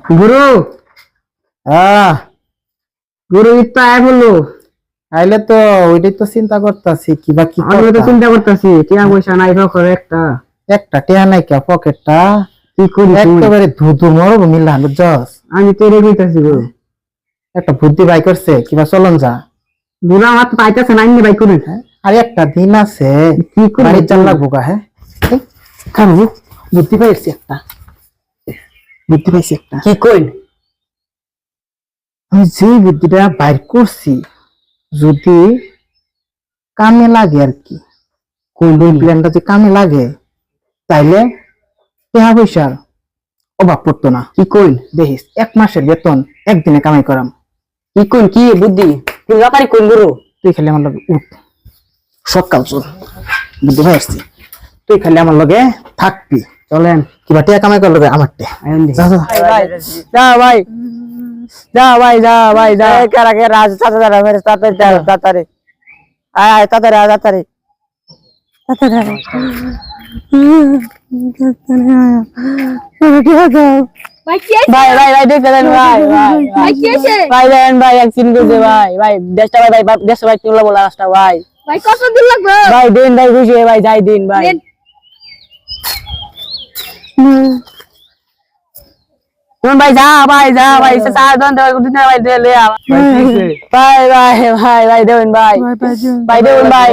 গুরু গুরু ইত্তা আয় বললো আইলে তো ওইটাই তো চিন্তা করতেছি কিবা কি আমি তো চিন্তা করতেছি টিয়া পয়সা নাই করে একটা একটা টিয়া নাই কে পকেটটা কি করি একেবারে ধুধু মরব মিল্লা হলো জস আমি তেরে কইতাছি গো একটা বুদ্ধি বাই করছে কিবা চলন যা গুরু আমার তো পাইতাছে না আমি বাই করি আর একটা দিন আছে কি করে বাড়ির চাল লাগবো গা হ্যাঁ কারণ বুদ্ধি পাইছি একটা বুদ্ধি পাইছি একটা কি কইন আমি যে বুদ্ধিটা বাইর করছি যদি কামে লাগে আর কি কোন প্ল্যানটা যে কামে লাগে তাইলে টাকা পয়সার অভাব পড়তো না কি কইন দেখিস 1 মাসের বেতন একদিনে কামাই করাম কি কইন কি বুদ্ধি তুই ব্যাপারই কইন গুরু তুই খালি আমার লগে উঠ সকাল চল বুদ্ধি ভাই আসছি তুই খালি আমার লগে থাকবি চলেন কিবা টাকা কামাই করার লগে আমার টে যা ভাই যা ভাই যা ভাই যা কারা কে রাজ চাচা দাঁড়া মেরে তাড়াতাড়ি আয় তাড়াতাড়ি ভাই দেখতে দেন ভাই দেন ভাই একদিন বুঝে ভাই দেশটা ভাই দেশটা ভাই তুলা বলা রাস্তা ভাই কত দিন লাগবে ভাই দিন ভাই বুঝে ভাই যাই দিন ভাই ভাই যা ভাই চাচা দন দিন ভাই দে লে ভাই দেবেন ভাই দেবেন ভাই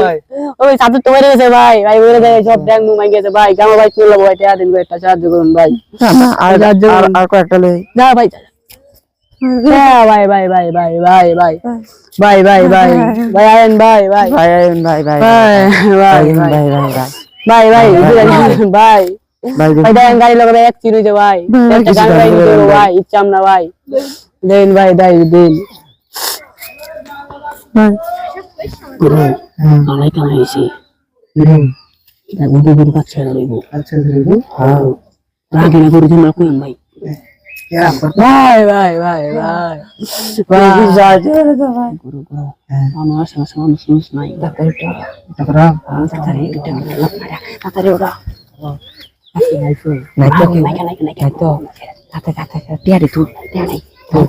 ওই সাথে তো মেরে গেছে ভাই বলে দেয় সব ড্যাং মুমাই গেছে ভাই কেমন ভাই তুলে ভাই টাকা দিন ভাই সাহায্য করুন ভাই আর কয়েকটা লই যা ভাই ভাই আয়েন ভাই আইন ভাই ভাই দেন গাড়ি লগে এক চির হইছে ভাই একটা গান গাই দিতে ভাই ইচ্ছাম না ভাই দেন ভাই দিন ভাই কামাই হইছে গুরু কাছে লইব আচ্ছা দিবি হ্যাঁ রাগে না করে তোমরা কইন ভাই ভাই যা গুরু আমার সমস্যা শুনছ নাই এটা করা তাড়াতাড়ি ওরা নাই তো টিয়ারে তুই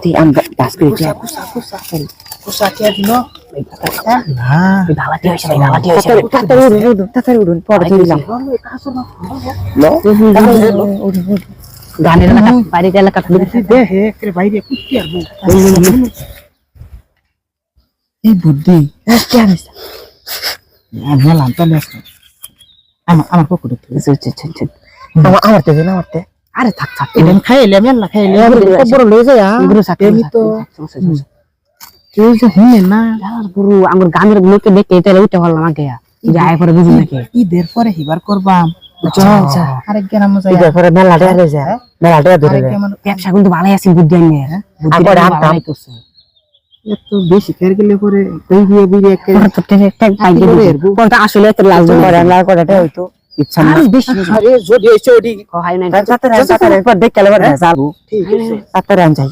তুই আম বাস করে যা কুসা কে দিলো না দালাটি হইছে ভাই দালাটি হইছে তাড়াতাড়ি উঠুন পরে দিলাম গানের এলাকা বাড়ির এলাকা দেখে একের বাইরে কুত্তি আর এই বুদ্ধি কে আনিস আমি লান্তালে আছে আমার পকেটে আমার তে দিন আমার তে আরে থাক এদিন খাইলে আমি না খাইলে বড় লয়ে যায় গুরু সাথে আমি তো তুই যে হুনে না গুরু আমার গানের লোকে দেখে এটা উঠে হলাম আগে যে আয় পরে বুঝি নাকি ঈদের পরে হিবার করবাম আরেক গ্রাম যায় ঈদের পরে মেলাটা হয়ে যায় মেলাটা ধরে ব্যবসা কিন্তু ভালোই আছে বুদ্ধি নিয়ে বুদ্ধি ভালোই করছে এত বেশি খেয়ে গেলে পরে কই দিয়ে বুঝে একটা পরে আসলে এত লাভ করে না করাটা হয়তো ইচ্ছা না বেশি আরে যদি এসে ওডি হয় না তাড়াতাড়ি দেখতে লাগবে যাবো ঠিক আছে তাড়াতাড়ি আন যাই